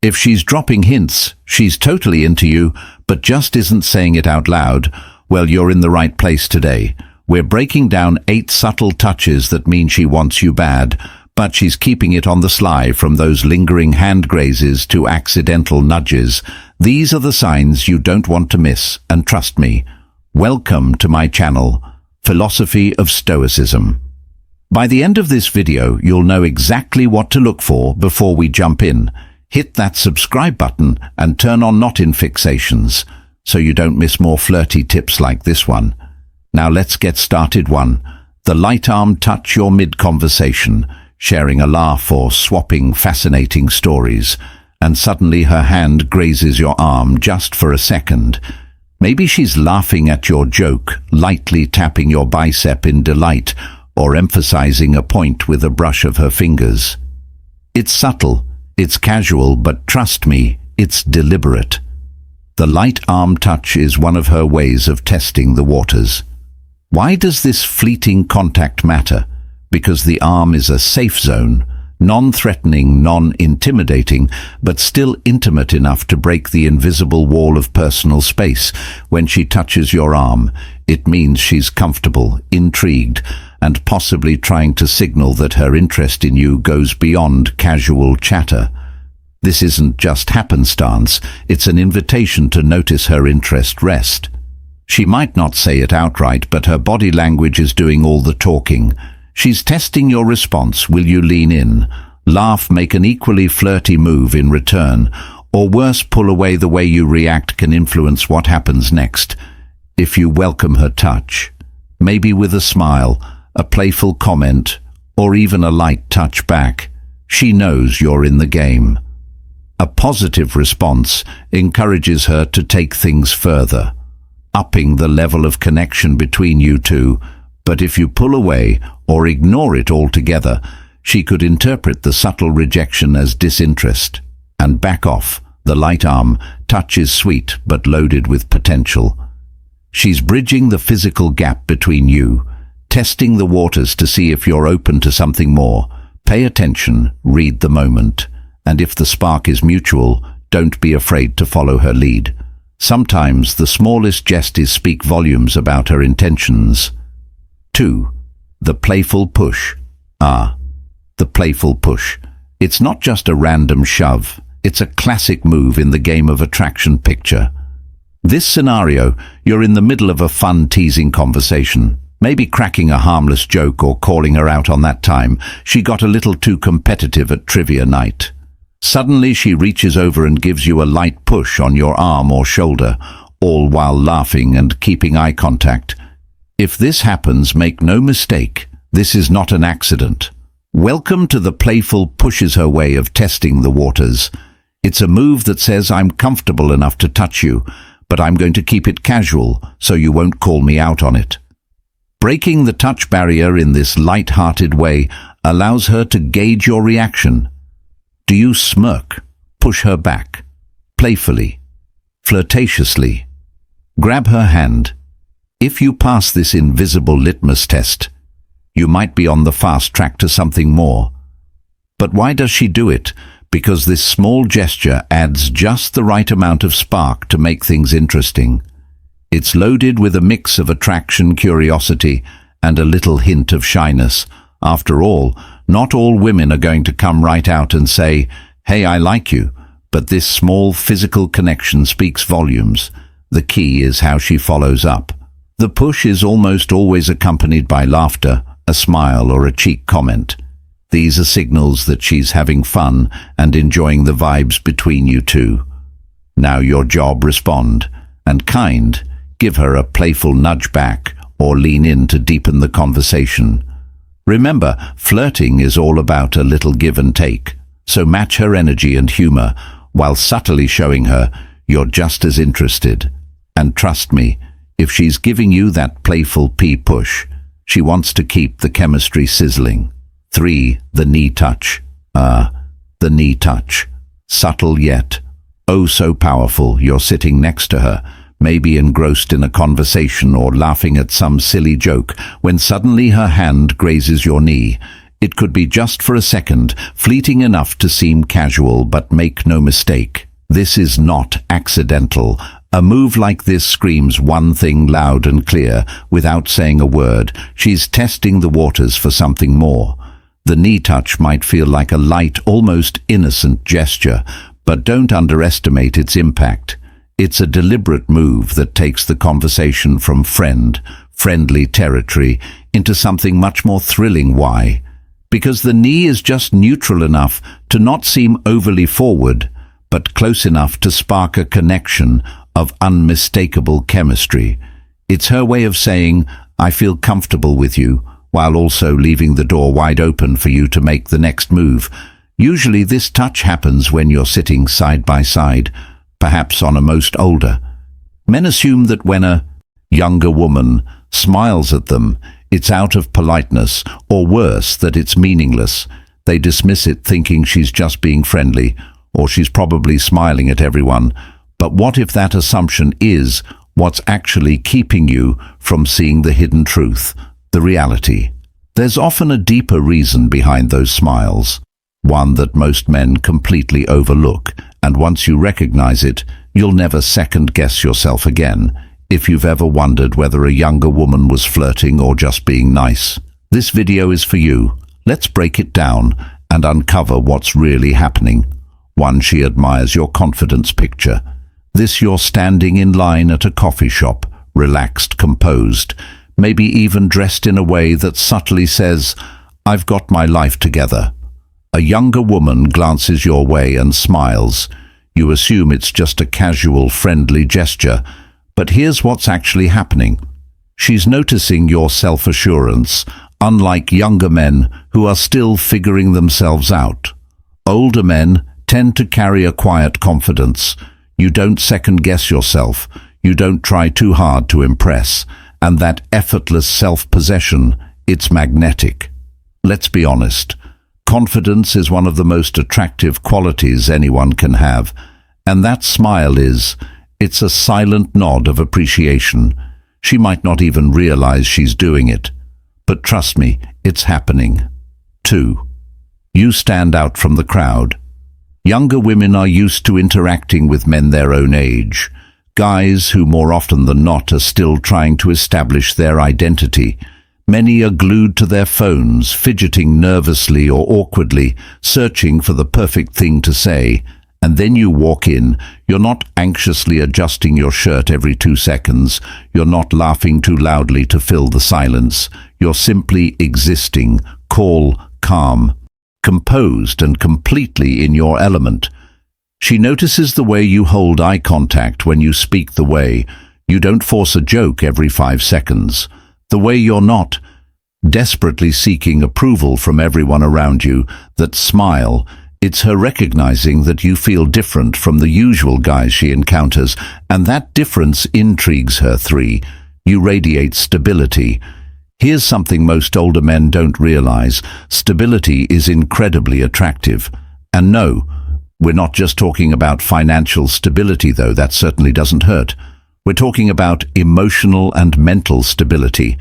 If she's dropping hints, she's totally into you, but just isn't saying it out loud, well, you're in the right place today. We're breaking down 8 subtle touches that mean she wants you bad, but she's keeping it on the sly, from those lingering hand grazes to accidental nudges. These are the signs you don't want to miss, and trust me, welcome to my channel, Philosophy of Stoicism. By the end of this video, you'll know exactly what to look for before we jump in. Hit that subscribe button and turn on not-in fixations, so you don't miss more flirty tips like this one. Now let's get started. 1. The light arm touch. You're mid-conversation, sharing a laugh or swapping fascinating stories, and suddenly her hand grazes your arm just for a second. Maybe she's laughing at your joke, lightly tapping your bicep in delight, or emphasizing a point with a brush of her fingers. It's subtle, it's casual, but trust me, it's deliberate. The light arm touch is one of her ways of testing the waters. Why does this fleeting contact matter? Because the arm is a safe zone, non-threatening, non-intimidating, but still intimate enough to break the invisible wall of personal space. When she touches your arm, it means she's comfortable, intrigued, and possibly trying to signal that her interest in you goes beyond casual chatter. This isn't just happenstance, it's an invitation to notice her interest rest. She might not say it outright, but her body language is doing all the talking. She's testing your response. Will you lean in, laugh, make an equally flirty move in return, or worse, pull away? The way you react can influence what happens next. If you welcome her touch, maybe with a smile, a playful comment, or even a light touch back, she knows you're in the game. A positive response encourages her to take things further, upping the level of connection between you two. But if you pull away or ignore it altogether, she could interpret the subtle rejection as disinterest and back off. The light arm touch is sweet but loaded with potential. She's bridging the physical gap between you, testing the waters to see if you're open to something more. Pay attention, read the moment, and if the spark is mutual, don't be afraid to follow her lead. Sometimes the smallest gestures speak volumes about her intentions. 2. The playful push. The playful push. It's not just a random shove, it's a classic move in the game of attraction. Picture this scenario: you're in the middle of a fun, teasing conversation, maybe cracking a harmless joke or calling her out on that time she got a little too competitive at trivia night. Suddenly she reaches over and gives you a light push on your arm or shoulder, all while laughing and keeping eye contact. If this happens, make no mistake, this is not an accident. Welcome to the playful pushes, her way of testing the waters. It's a move that says, I'm comfortable enough to touch you, but I'm going to keep it casual so you won't call me out on it. Breaking the touch barrier in this light-hearted way allows her to gauge your reaction. Do you smirk, push her back, playfully, flirtatiously? Grab her hand. If you pass this invisible litmus test, you might be on the fast track to something more. But why does she do it? Because this small gesture adds just the right amount of spark to make things interesting. It's loaded with a mix of attraction, curiosity, and a little hint of shyness. After all, not all women are going to come right out and say, "Hey, I like you," but this small physical connection speaks volumes. The key is how she follows up. The push is almost always accompanied by laughter, a smile, or a cheek comment. These are signals that she's having fun and enjoying the vibes between you two. Now your job: respond, and kind. Give her a playful nudge back or lean in to deepen the conversation. Remember, flirting is all about a little give and take, so match her energy and humor while subtly showing her you're just as interested. And trust me, if she's giving you that playful push, she wants to keep the chemistry sizzling. 3. The knee touch. The knee touch. Subtle yet oh so powerful. You're sitting next to her, maybe engrossed in a conversation or laughing at some silly joke, when suddenly her hand grazes your knee. It could be just for a second, fleeting enough to seem casual, but make no mistake, this is not accidental. A move like this screams one thing loud and clear, without saying a word. She's testing the waters for something more. The knee touch might feel like a light, almost innocent gesture, but don't underestimate its impact. It's a deliberate move that takes the conversation from friendly territory, into something much more thrilling. Why? Because the knee is just neutral enough to not seem overly forward, but close enough to spark a connection of unmistakable chemistry. It's her way of saying, I feel comfortable with you, while also leaving the door wide open for you to make the next move. Usually this touch happens when you're sitting side by side, perhaps on a most older. Men assume that when a younger woman smiles at them, it's out of politeness, or worse, that it's meaningless. They dismiss it thinking she's just being friendly, or she's probably smiling at everyone. But what if that assumption is what's actually keeping you from seeing the hidden truth, the reality? There's often a deeper reason behind those smiles, one that most men completely overlook, and once you recognize it, you'll never second-guess yourself again. If you've ever wondered whether a younger woman was flirting or just being nice, this video is for you. Let's break it down and uncover what's really happening. 1. She admires your confidence picture. This you're standing in line at a coffee shop, relaxed, composed, maybe even dressed in a way that subtly says, I've got my life together. A younger woman glances your way and smiles. You assume it's just a casual, friendly gesture, but here's what's actually happening. She's noticing your self-assurance, unlike younger men who are still figuring themselves out. Older men tend to carry a quiet confidence. You don't second-guess yourself. You don't try too hard to impress. And that effortless self-possession, it's magnetic. Let's be honest. Confidence is one of the most attractive qualities anyone can have. And that smile it's a silent nod of appreciation. She might not even realize she's doing it. But trust me, it's happening. 2. You stand out from the crowd. Younger women are used to interacting with men their own age. Guys who more often than not are still trying to establish their identity. Many are glued to their phones, fidgeting nervously or awkwardly, searching for the perfect thing to say. And then you walk in. You're not anxiously adjusting your shirt every 2 seconds. You're not laughing too loudly to fill the silence. You're simply existing, calm, composed and completely in your element. She notices the way you hold eye contact when you speak, the way you don't force a joke every 5 seconds, the way you're not desperately seeking approval from everyone around you. That smile, it's her recognizing that you feel different from the usual guys she encounters, and that difference intrigues her. 3. You radiate stability. Here's something most older men don't realize. Stability is incredibly attractive. And no, we're not just talking about financial stability, though that certainly doesn't hurt. We're talking about emotional and mental stability,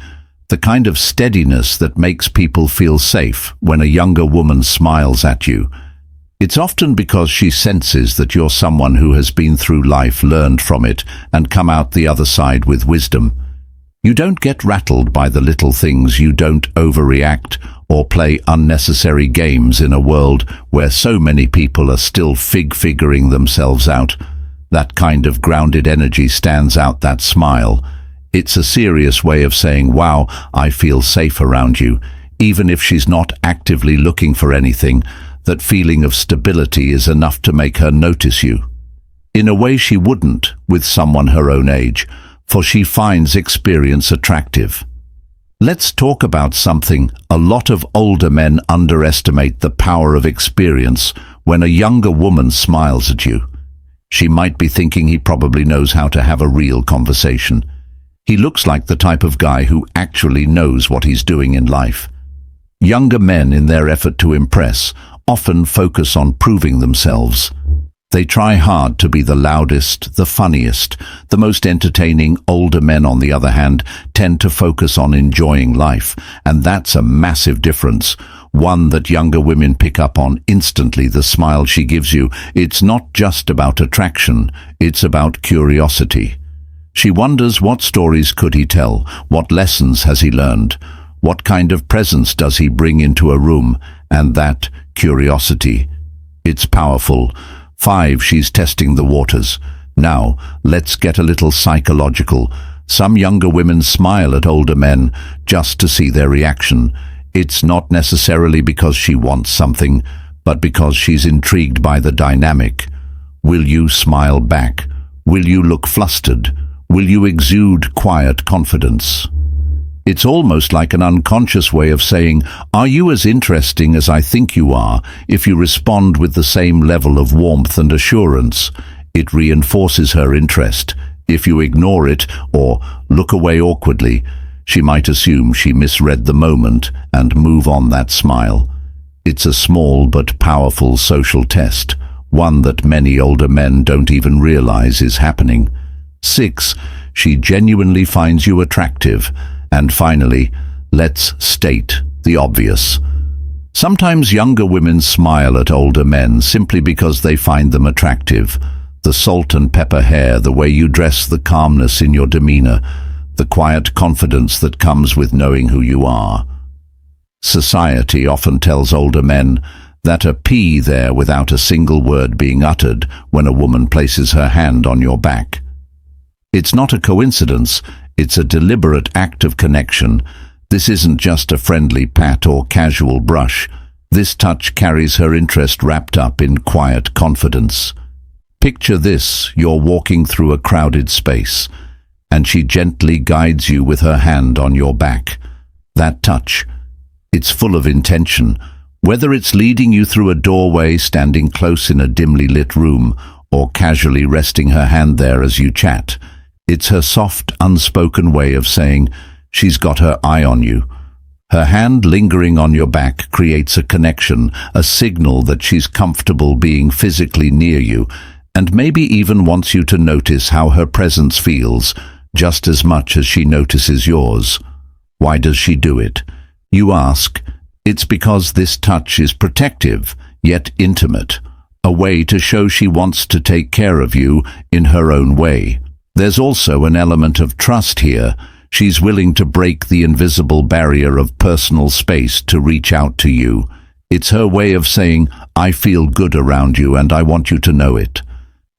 the kind of steadiness that makes people feel safe when a younger woman smiles at you. It's often because she senses that you're someone who has been through life, learned from it, and come out the other side with wisdom. You don't get rattled by the little things. You don't overreact or play unnecessary games in a world where so many people are still figuring themselves out. That kind of grounded energy stands out. That smile, it's a serious way of saying, wow, I feel safe around you. Even if she's not actively looking for anything, that feeling of stability is enough to make her notice you. In a way she wouldn't with someone her own age, for she finds experience attractive. Let's talk about something a lot of older men underestimate: the power of experience. When a younger woman smiles at you, she might be thinking, he probably knows how to have a real conversation. He looks like the type of guy who actually knows what he's doing in life. Younger men, in their effort to impress, often focus on proving themselves. They try hard to be the loudest, the funniest, the most entertaining. Older men, on the other hand, tend to focus on enjoying life, and that's a massive difference. one that younger women pick up on instantly, the smile she gives you. It's not just about attraction, it's about curiosity. She wonders, what stories could he tell? What lessons has he learned? What kind of presence does he bring into a room? And that curiosity, it's powerful. 5. She's testing the waters. Now, let's get a little psychological. Some younger women smile at older men just to see their reaction. It's not necessarily because she wants something, but because she's intrigued by the dynamic. Will you smile back? Will you look flustered? Will you exude quiet confidence? It's almost like an unconscious way of saying, are you as interesting as I think you are? If you respond with the same level of warmth and assurance, it reinforces her interest. If you ignore it or look away awkwardly, she might assume she misread the moment and move on that smile. It's a small but powerful social test, one that many older men don't even realize is happening. 6. She genuinely finds you attractive. And finally, let's state the obvious. Sometimes younger women smile at older men simply because they find them attractive. The salt and pepper hair, the way you dress, the calmness in your demeanor, the quiet confidence that comes with knowing who you are. Society often tells older men that a P there without a single word being uttered when a woman places her hand on your back. It's not a coincidence, it's a deliberate act of connection. This isn't just a friendly pat or casual brush. This touch carries her interest wrapped up in quiet confidence. Picture this: you're walking through a crowded space, and she gently guides you with her hand on your back. That touch, it's full of intention. Whether it's leading you through a doorway, standing close in a dimly lit room, or casually resting her hand there as you chat, it's her soft, unspoken way of saying she's got her eye on you. Her hand lingering on your back creates a connection, a signal that she's comfortable being physically near you, and maybe even wants you to notice how her presence feels, just as much as she notices yours. Why does she do it? You ask. It's because this touch is protective, yet intimate, a way to show she wants to take care of you in her own way. There's also an element of trust here. She's willing to break the invisible barrier of personal space to reach out to you. It's her way of saying, I feel good around you and I want you to know it.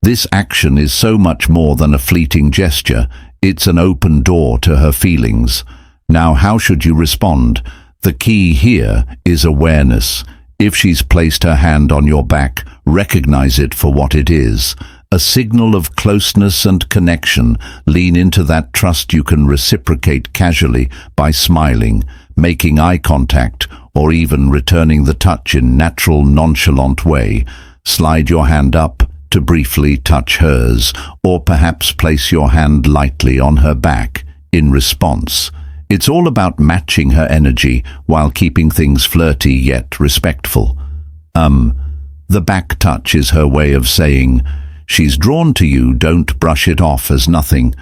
This action is so much more than a fleeting gesture. It's an open door to her feelings. Now, how should you respond? The key here is awareness. If she's placed her hand on your back, recognize it for what it is. A signal of closeness and connection. Lean into that trust. You can reciprocate casually by smiling, making eye contact, or even returning the touch in natural, nonchalant way. Slide your hand up to briefly touch hers, or perhaps place your hand lightly on her back in response. It's all about matching her energy while keeping things flirty yet respectful. The back touch is her way of saying, she's drawn to you. Don't brush it off as nothing.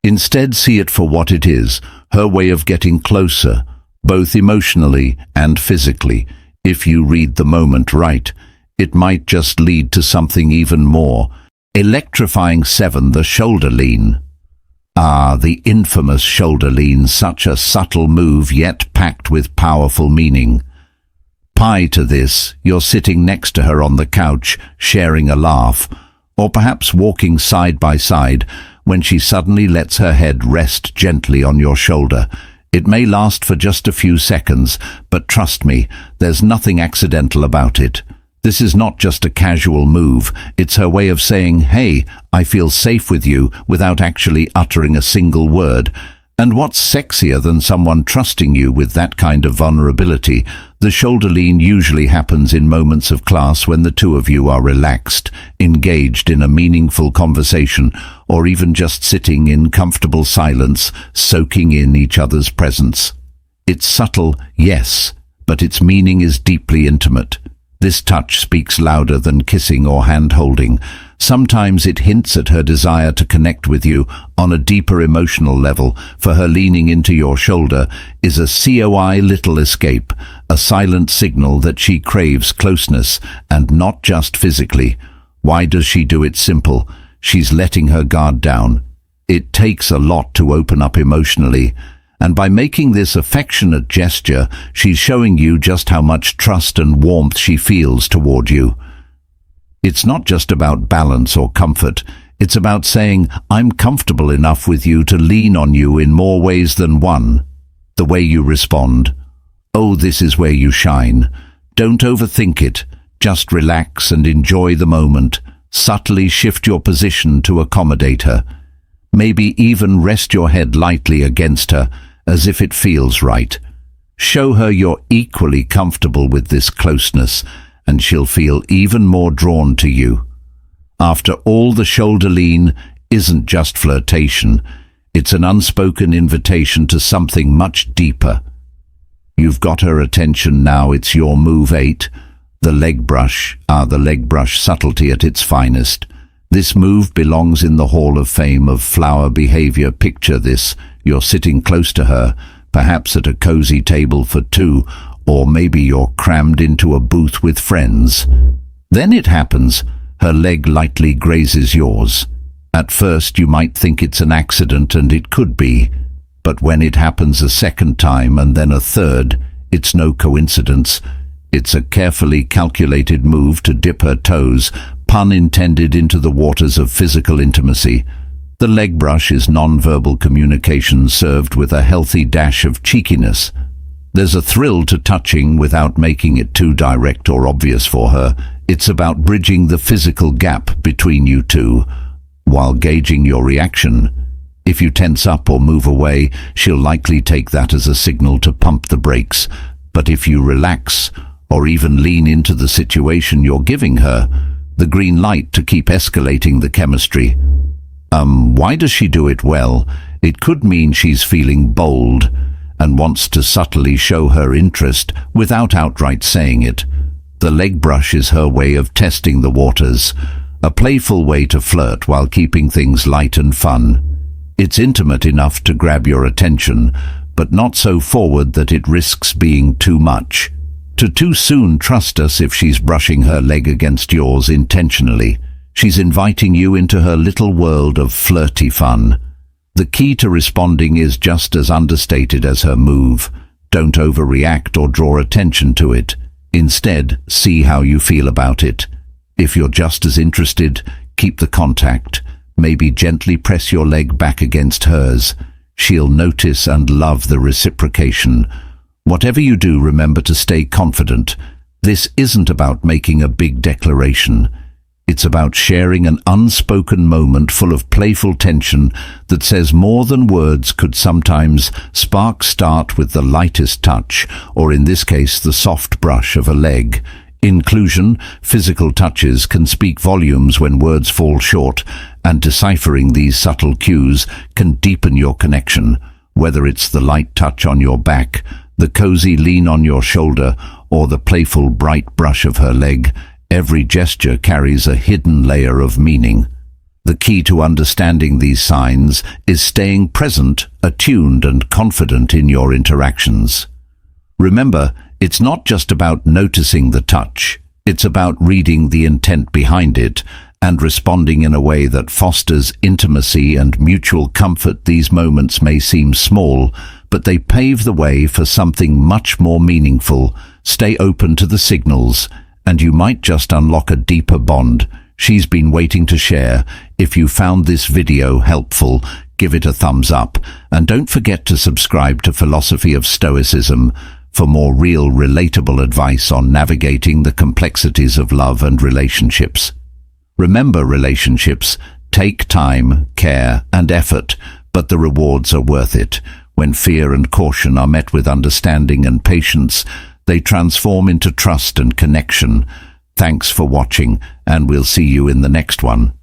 Instead, see it for what it is, her way of getting closer, both emotionally and physically. If you read the moment right, it might just lead to something even more electrifying. 7. The shoulder lean. The infamous shoulder lean, such a subtle move yet packed with powerful meaning. Pie to this, you're sitting next to her on the couch, sharing a laugh, or perhaps walking side by side, when she suddenly lets her head rest gently on your shoulder. It may last for just a few seconds, but trust me, there's nothing accidental about it. This is not just a casual move. It's her way of saying, hey, I feel safe with you, without actually uttering a single word. And what's sexier than someone trusting you with that kind of vulnerability? The shoulder lean usually happens in moments of class when the two of you are relaxed, engaged in a meaningful conversation, or even just sitting in comfortable silence, soaking in each other's presence. It's subtle, yes, but its meaning is deeply intimate. This touch speaks louder than kissing or hand-holding. Sometimes it hints at her desire to connect with you on a deeper emotional level, for her leaning into your shoulder is a COI little escape, a silent signal that she craves closeness, and not just physically. Why does she do it? Simple. She's letting her guard down. It takes a lot to open up emotionally, and by making this affectionate gesture, she's showing you just how much trust and warmth she feels toward you. It's not just about balance or comfort. It's about saying, I'm comfortable enough with you to lean on you in more ways than one. The way you respond. Oh, this is where you shine. Don't overthink it. Just relax and enjoy the moment. Subtly shift your position to accommodate her. Maybe even rest your head lightly against her, as if it feels right. Show her you're equally comfortable with this closeness, and she'll feel even more drawn to you. After all, the shoulder lean isn't just flirtation. It's an unspoken invitation to something much deeper. You've got her attention now. It's your move 8. The leg brush. The leg brush subtlety at its finest. This move belongs in the Hall of Fame of flower behavior. Picture this. You're sitting close to her, perhaps at a cozy table for two, or maybe you're crammed into a booth with friends. Then it happens. Her leg lightly grazes yours. At first you might think it's an accident, and it could be. But when it happens a second time and then a third, it's no coincidence. It's a carefully calculated move to dip her toes, pun intended, into the waters of physical intimacy. The leg brush is non-verbal communication served with a healthy dash of cheekiness. There's a thrill to touching without making it too direct or obvious for her. It's about bridging the physical gap between you two, while gauging your reaction. If you tense up or move away, she'll likely take that as a signal to pump the brakes. But if you relax, or even lean into the situation, you're giving her the green light to keep escalating the chemistry. Why does she do it? Well, it could mean she's feeling bold and wants to subtly show her interest without outright saying it. The leg brush is her way of testing the waters, a playful way to flirt while keeping things light and fun. It's intimate enough to grab your attention, but not so forward that it risks being too much. To too soon trust us if she's brushing her leg against yours intentionally. She's inviting you into her little world of flirty fun. The key to responding is just as understated as her move. Don't overreact or draw attention to it. Instead, see how you feel about it. If you're just as interested, keep the contact. Maybe gently press your leg back against hers. She'll notice and love the reciprocation. Whatever you do, remember to stay confident. This isn't about making a big declaration. It's about sharing an unspoken moment full of playful tension that says more than words could. Sometimes sparks start with the lightest touch, or in this case, the soft brush of a leg. Inclusion, physical touches can speak volumes when words fall short, and deciphering these subtle cues can deepen your connection. Whether it's the light touch on your back, the cozy lean on your shoulder, or the playful bright brush of her leg, every gesture carries a hidden layer of meaning. The key to understanding these signs is staying present, attuned, and confident in your interactions. Remember, it's not just about noticing the touch. It's about reading the intent behind it and responding in a way that fosters intimacy and mutual comfort. These moments may seem small, but they pave the way for something much more meaningful. Stay open to the signals, and you might just unlock a deeper bond she's been waiting to share. If you found this video helpful, give it a thumbs up, and don't forget to subscribe to Philosophy of Stoicism for more real, relatable advice on navigating the complexities of love and relationships. Remember, relationships take time, care, and effort, but the rewards are worth it. When fear and caution are met with understanding and patience, they transform into trust and connection. Thanks for watching, and we'll see you in the next one.